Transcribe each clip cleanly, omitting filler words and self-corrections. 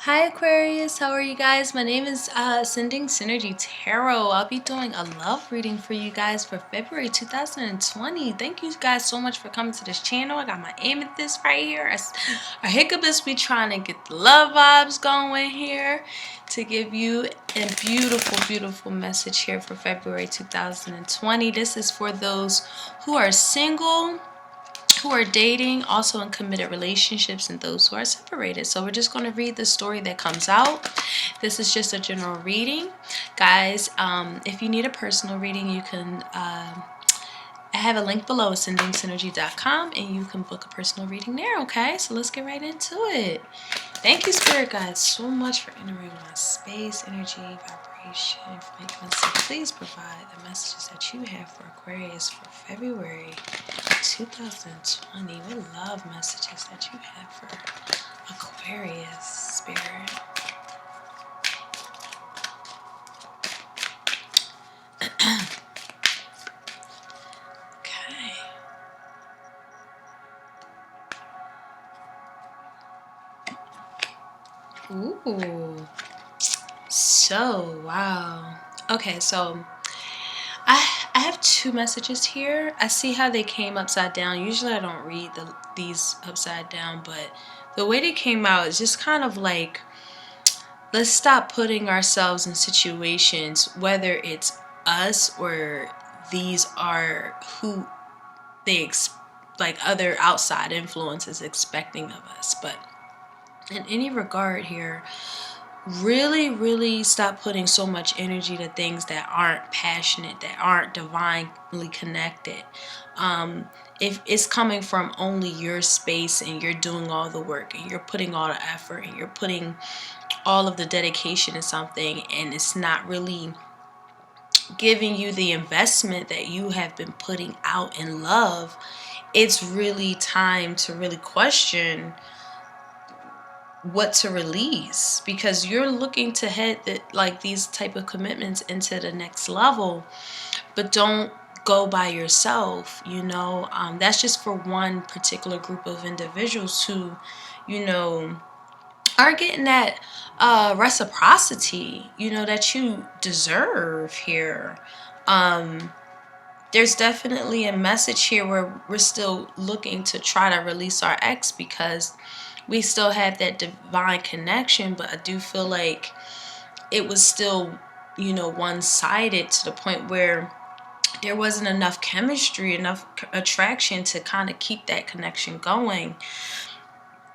Hi Aquarius, how are you guys? My name is Sending Synergy Tarot. I'll be doing a love reading for you guys for February 2020. Thank you guys so much for coming to this channel. I got my amethyst right here. Our hiccup is we trying to get the love vibes going here to give you a beautiful, beautiful message here for February 2020. This is for those who are single, who are dating, also in committed relationships, and those who are separated. So we're just going to read the story that comes out. This is just a general reading, guys. If you need a personal reading, you can I have a link below, sendingsynergy.com, and you can book a personal reading there. Okay, so let's get right into it. Thank you, Spirit Guides, so much for entering my space, energy, vibration, frequency. Please provide the messages that you have for Aquarius for February 2020. We love messages that you have for Aquarius, Spirit. Okay. Ooh. So, wow. Okay, so I have two messages here. I see how they came upside down. Usually I don't read these upside down, but the way they came out is just kind of like, let's stop putting ourselves in situations, whether it's us or these are who they like other outside influences expecting of us. But in any regard here, really stop putting so much energy to things that aren't passionate, that aren't divinely connected. If it's coming from only your space and you're doing all the work and you're putting all the effort and you're putting all of the dedication in something and it's not really giving you the investment that you have been putting out in love, it's really time to really question what to release, because you're looking to head like these type of commitments into the next level, but don't go by yourself. That's just for one particular group of individuals who are getting that reciprocity that you deserve here. There's definitely a message here where we're still looking to try to release our ex because we still have that divine connection, but I do feel like it was still, one-sided to the point where there wasn't enough chemistry, enough attraction to kind of keep that connection going,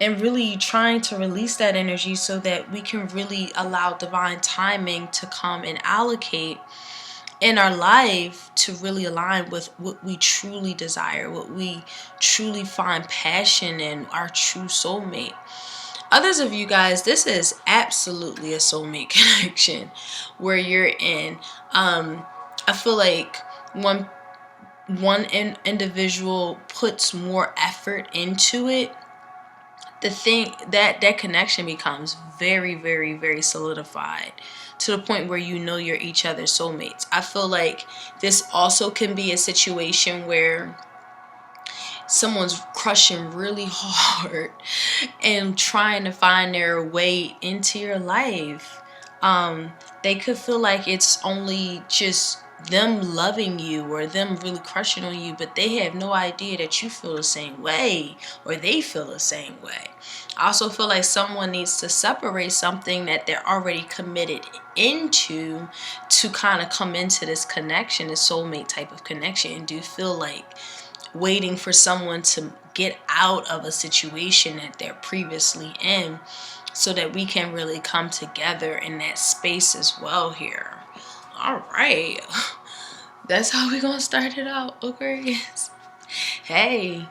and really trying to release that energy so that we can really allow divine timing to come and allocate in our life to really align with what we truly desire, what we truly find passion in, our true soulmate. Others of you guys, this is absolutely a soulmate connection where you're in. I feel like one individual puts more effort into it, the thing that connection becomes very solidified to the point where you're each other's soulmates. I feel like this also can be a situation where someone's crushing really hard and trying to find their way into your life. They could feel like it's only just them loving you or them really crushing on you, but they have no idea that you feel the same way or they feel the same way. I also feel like someone needs to separate something that they're already committed into to kind of come into this connection, this soulmate type of connection, and do feel like waiting for someone to get out of a situation that they're previously in so that we can really come together in that space as well here. All right, that's how we're gonna start it out, Aquarius. Hey,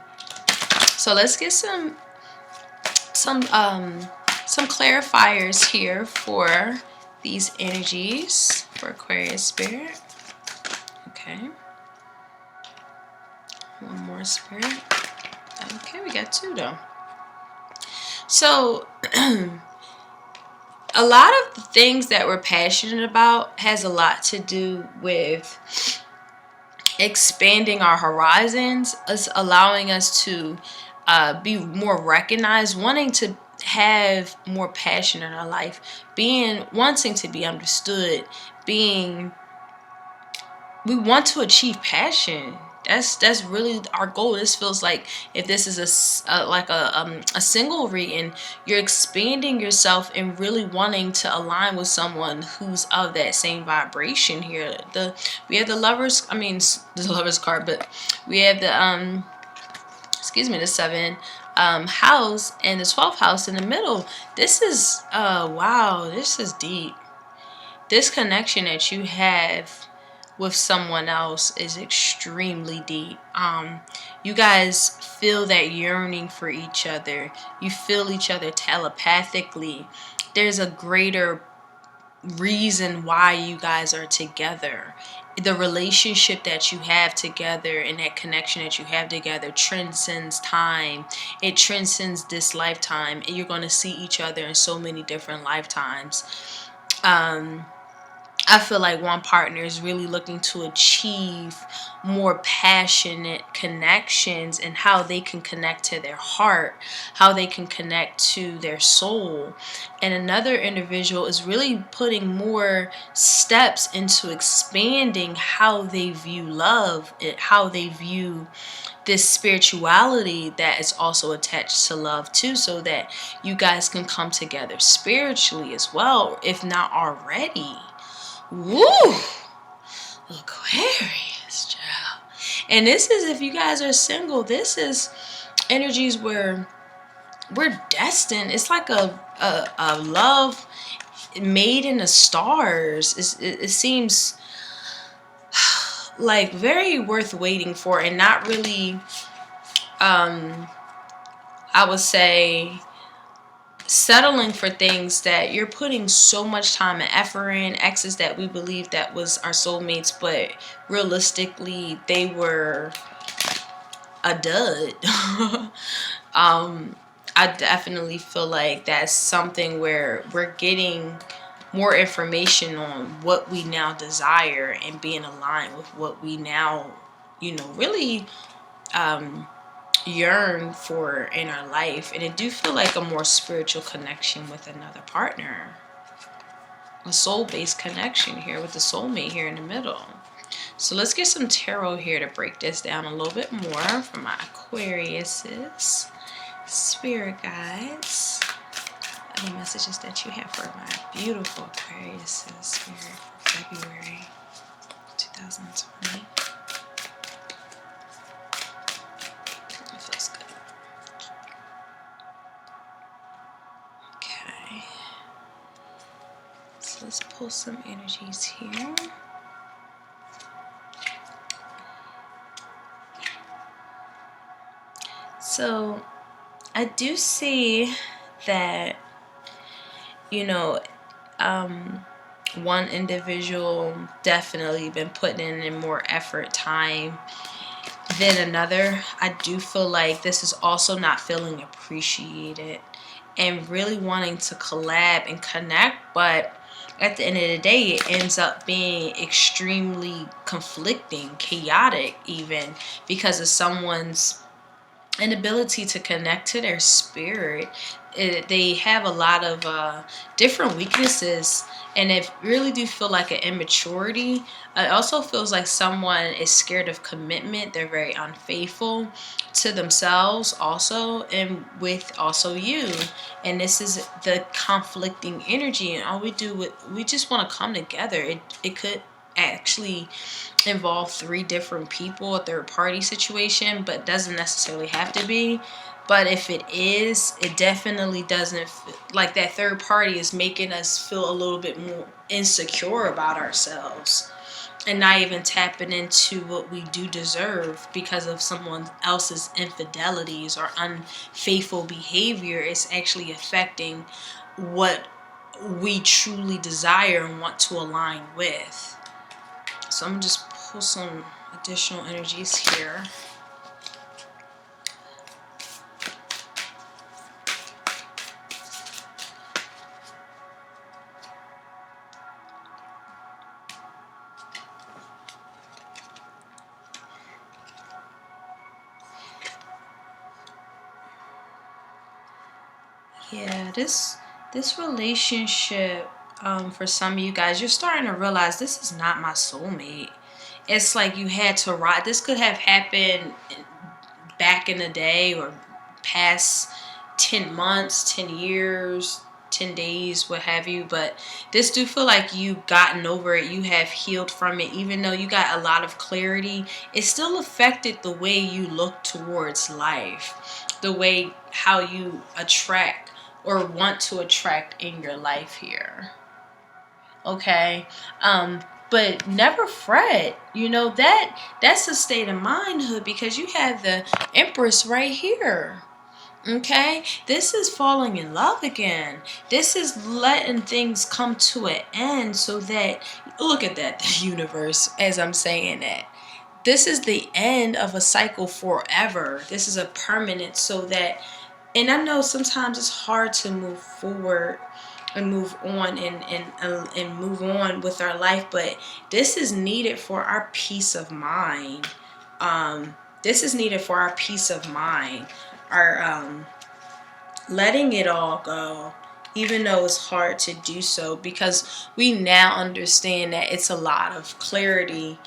so let's get some clarifiers here for these energies for Aquarius spirit. Okay, one more spirit. Okay, we got two though. So a lot of the things that we're passionate about has a lot to do with expanding our horizons, us allowing us to be more recognized, wanting to have more passion in our life, wanting to be understood, we want to achieve passion. That's really our goal. This feels like, if this is a single reading, you're expanding yourself and really wanting to align with someone who's of that same vibration. Here, we have the lovers. I mean, the lovers card, but we have the the 7 house and the 12th house in the middle. This is wow. This is deep. This connection that you have with someone else is extremely deep. You guys feel that yearning for each other. You feel each other telepathically. There's a greater reason why you guys are together. The relationship that you have together and that connection that you have together transcends time. It transcends this lifetime, and you're going to see each other in so many different lifetimes. I feel like one partner is really looking to achieve more passionate connections, and how they can connect to their heart, how they can connect to their soul. And another individual is really putting more steps into expanding how they view love, how they view this spirituality that is also attached to love too, so that you guys can come together spiritually as well, if not already. Woo! Aquarius, child. And this is, if you guys are single, this is energies where we're destined. It's like a love made in the stars. It seems like very worth waiting for, and not really, I would say, settling for things that you're putting so much time and effort in. Exes that we believe that was our soulmates, but realistically they were a dud. I definitely feel like that's something where we're getting more information on what we now desire, and being aligned with what we now, really yearn for in our life. And it do feel like a more spiritual connection with another partner, a soul-based connection here with the soulmate here in the middle. So let's get some tarot here to break this down a little bit more for my Aquariuses, spirit guides. Any messages that you have for my beautiful Aquariuses, spirit, for February 2020. It feels good. Okay. So let's pull some energies here. So I do see that, one individual definitely been putting in more effort, time than another. I do feel like this is also not feeling appreciated and really wanting to collab and connect, but at the end of the day, it ends up being extremely conflicting, chaotic even, because of someone's inability to connect to their spirit. They have a lot of different weaknesses, and it really do feel like an immaturity. It also feels like someone is scared of commitment. They're very unfaithful to themselves also, and with also you. And this is the conflicting energy, and all we just want to come together. It could actually involve 3 different people, a third party situation, but doesn't necessarily have to be. But if it is, it definitely doesn't like that third party is making us feel a little bit more insecure about ourselves, and not even tapping into what we do deserve because of someone else's infidelities or unfaithful behavior. It's actually affecting what we truly desire and want to align with. So I'm just pull some additional energies here. Yeah, this relationship, for some of you guys, you're starting to realize this is not my soulmate. It's like you had to ride. This could have happened back in the day or past 10 months, 10 years, 10 days, what have you. But this do feel like you've gotten over it. You have healed from it. Even though you got a lot of clarity, it still affected the way you look towards life, the way how you attract or want to attract in your life here. Okay. But never fret. That's a state of mindhood, because you have the Empress right here. Okay, this is falling in love again. This is letting things come to an end, so that, look at that, the universe, as I'm saying that. This is the end of a cycle forever. This is a permanent, so that, and I know sometimes it's hard to move forward and move on and move on with our life, but this is needed for our peace of mind. This is needed for our peace of mind, our letting it all go, even though it's hard to do so, because we now understand that it's a lot of clarity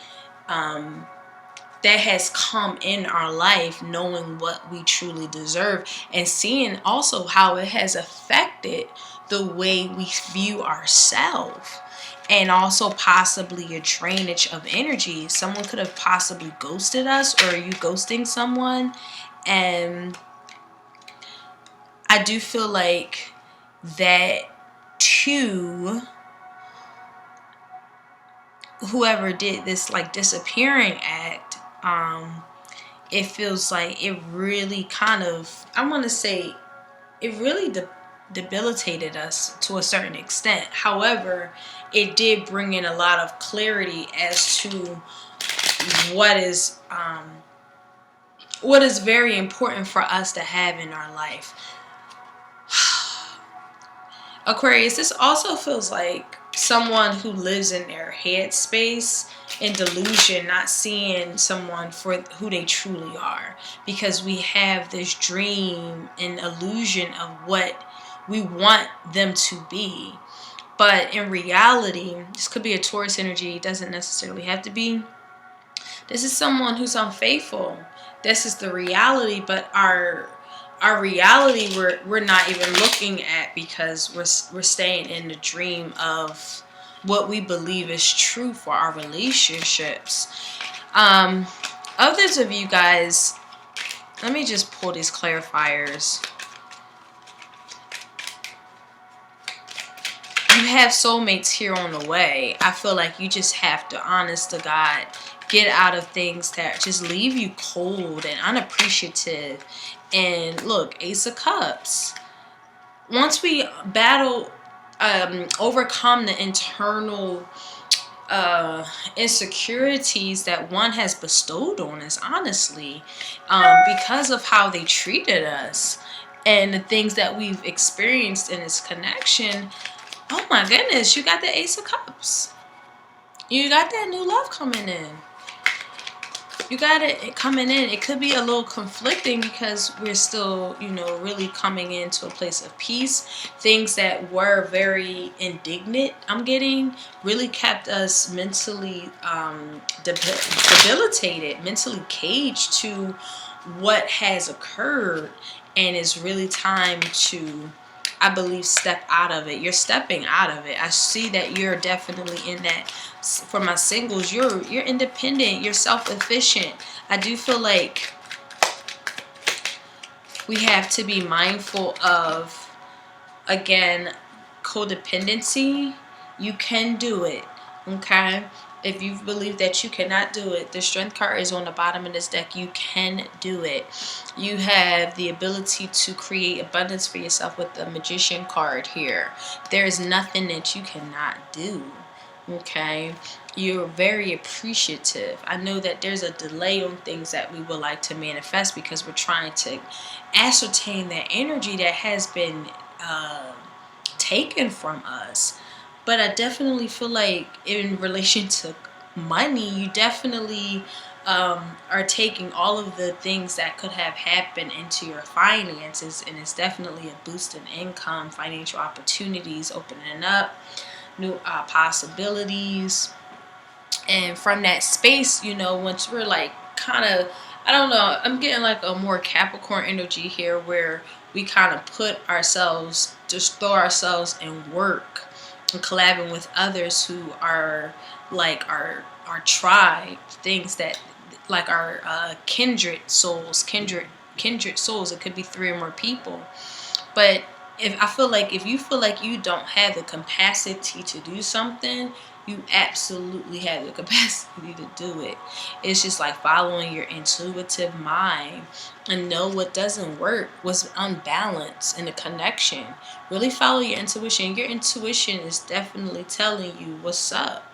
that has come in our life, knowing what we truly deserve, and seeing also how it has affected the way we view ourselves, and also possibly a drainage of energy. Someone could have possibly ghosted us, or you ghosting someone. And I do feel like that too, whoever did this like disappearing act, it feels like it really kind of, I want to say, it really debilitated us to a certain extent. However, it did bring in a lot of clarity as to what is very important for us to have in our life. Aquarius, this also feels like someone who lives in their head space in delusion, not seeing someone for who they truly are, because we have this dream and illusion of what we want them to be. But in reality, this could be a Taurus energy. It doesn't necessarily have to be. This is someone who's unfaithful. This is the reality, but our reality we're not even looking at, because we're staying in the dream of what we believe is true for our relationships. Others of you guys, let me just pull these clarifiers. You have soulmates here on the way. I feel like you just have to, honest to God, get out of things that just leave you cold and unappreciative. And look, Ace of Cups. Once we battle, overcome the internal insecurities that one has bestowed on us, honestly, because of how they treated us and the things that we've experienced in this connection. Oh my goodness, you got the Ace of Cups. You got that new love coming in. You got it coming in. It could be a little conflicting, because we're still, really coming into a place of peace. Things that were very indignant, I'm getting, really kept us mentally debilitated, mentally caged to what has occurred. And it's really time to, I believe, step out of it. You're stepping out of it. I see that you're definitely in that. For my singles, you're independent, you're self-efficient. I do feel like we have to be mindful of, again, codependency. You can do it, okay? If you believe that you cannot do it, the Strength card is on the bottom of this deck. You can do it. You have the ability to create abundance for yourself with the Magician card here. There is nothing that you cannot do. Okay, you're very appreciative. I know that there's a delay on things that we would like to manifest, because we're trying to ascertain that energy that has been taken from us. But I definitely feel like in relation to money, you definitely are taking all of the things that could have happened into your finances, and it's definitely a boost in income, financial opportunities opening up, new possibilities. And from that space, once we're like kind of, I don't know, I'm getting like a more Capricorn energy here, where we kind of put ourselves, just throw ourselves in work and collabing with others who are like our tribe, things that like our kindred souls. It could be 3 or more people. But if you feel like you don't have the capacity to do something, you absolutely have the capacity to do it. It's just like following your intuitive mind and know what doesn't work, what's unbalanced in the connection. Really follow your intuition. Your intuition is definitely telling you what's up.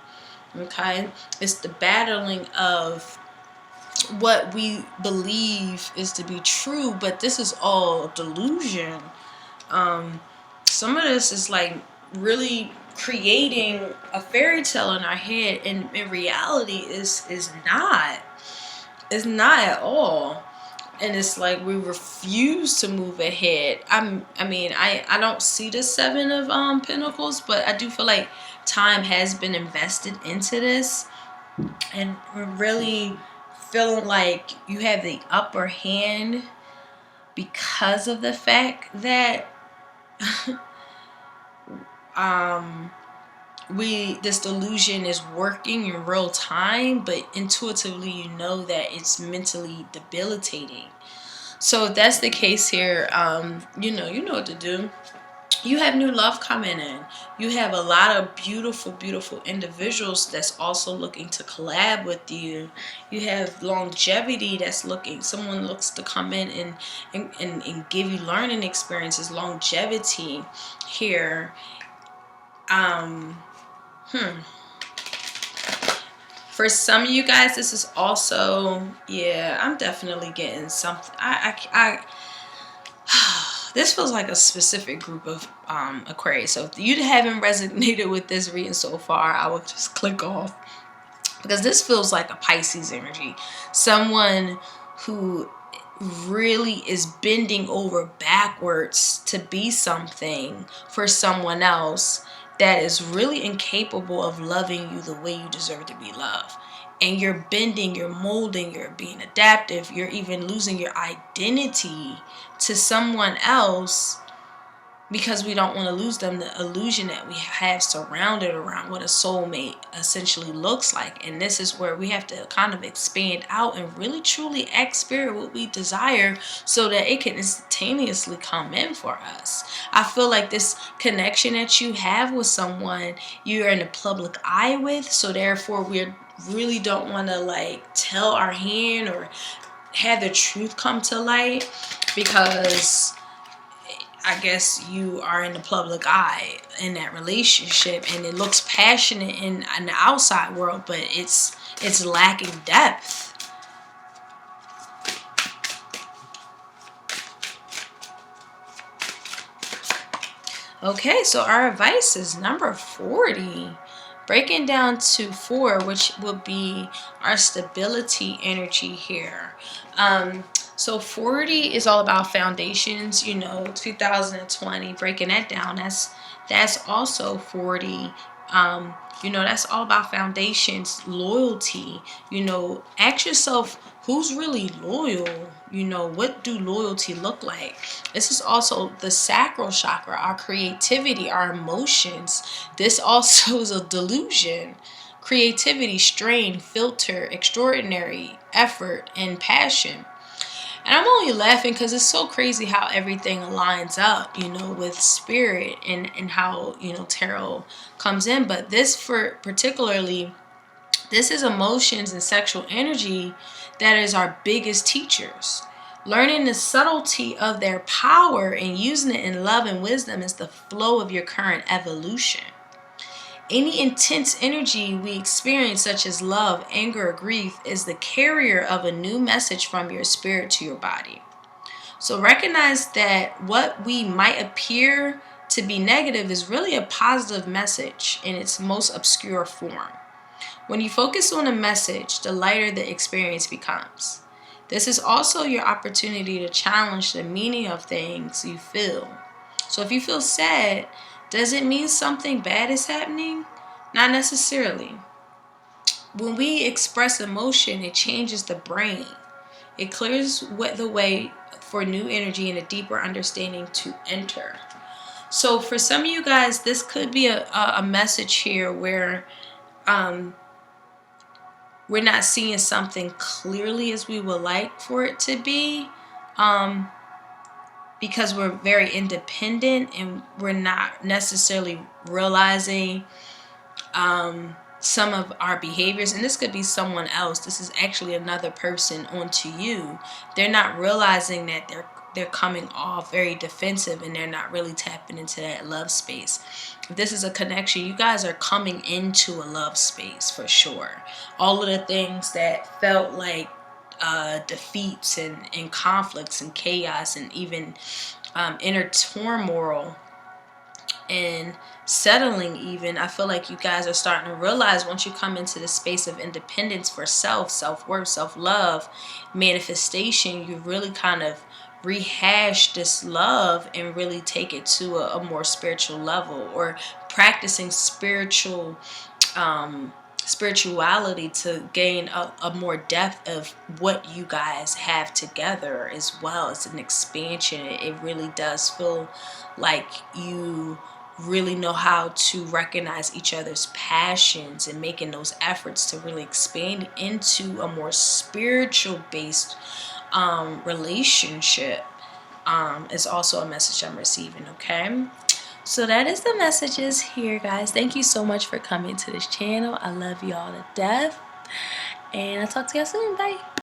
Okay? It's the battling of what we believe is to be true, but this is all delusion. Some of this is like really creating a fairy tale in our head, and in reality is not. It's not at all. And it's like we refuse to move ahead. I don't see the 7 of Pentacles, but I do feel like time has been invested into this, and we're really feeling like you have the upper hand because of the fact that this delusion is working in real time, but intuitively you know that it's mentally debilitating. So if that's the case here, you know what to do. You have new love coming in. You have a lot of beautiful, beautiful individuals that's also looking to collab with you. You have longevity that's looking. Someone looks to come in and give you learning experiences, longevity here. For some of you guys, this is also, yeah, I'm definitely getting something. This feels like a specific group of Aquarius. So if you haven't resonated with this reading so far, I will just click off, because this feels like a Pisces energy. Someone who really is bending over backwards to be something for someone else that is really incapable of loving you the way you deserve to be loved. And you're bending, you're molding, you're being adaptive, you're even losing your identity to someone else, because we don't want to lose them, the illusion that we have surrounded around what a soulmate essentially looks like. And this is where we have to kind of expand out and really truly ask spirit what we desire, so that it can instantaneously come in for us. I feel like this connection that you have with someone you're in the public eye with, so therefore we really don't want to like tell our hand or have the truth come to light, because I guess you are in the public eye in that relationship, and it looks passionate in the outside world, but it's lacking depth. Okay, so our advice is number 40. Breaking down to 4, which will be our stability energy here. So 40 is all about foundations, 2020, breaking that down. That's also 40. That's all about foundations, loyalty. Ask yourself, who's really loyal? What do loyalty look like? This is also the sacral chakra, our creativity, our emotions. This also is a delusion. Creativity, strain, filter, extraordinary, effort, and passion. And I'm only laughing because it's so crazy how everything aligns up, with spirit and how, tarot comes in. But this this is emotions and sexual energy that is our biggest teachers. Learning the subtlety of their power and using it in love and wisdom is the flow of your current evolution. Any intense energy we experience, such as love, anger, or grief, is the carrier of a new message from your spirit to your body. So recognize that what we might appear to be negative is really a positive message in its most obscure form. When you focus on a message, the lighter the experience becomes. This is also your opportunity to challenge the meaning of things you feel. So if you feel sad, does it mean something bad is happening? Not necessarily. When we express emotion, it changes the brain. It clears the way for new energy and a deeper understanding to enter. So for some of you guys, this could be a message here where we're not seeing something clearly as we would like for it to be, because we're very independent and we're not necessarily realizing some of our behaviors. And this could be someone else. This is actually another person onto you. They're not realizing that they're coming off very defensive and they're not really tapping into that love space. If this is a connection, you guys are coming into a love space for sure. All of the things that felt like defeats and conflicts and chaos and even inner turmoil and settling, even, I feel like you guys are starting to realize once you come into the space of independence for self-worth, self-love, manifestation, you really kind of rehash this love and really take it to a more spiritual level, or practicing spirituality to gain a more depth of what you guys have together as well. It's an expansion. It really does feel like you really know how to recognize each other's passions and making those efforts to really expand into a more spiritual based relationship is also a message I'm receiving. Okay, so that is the messages here, guys. Thank you so much for coming to this channel. I love you all to death, and I'll talk to you soon. Bye.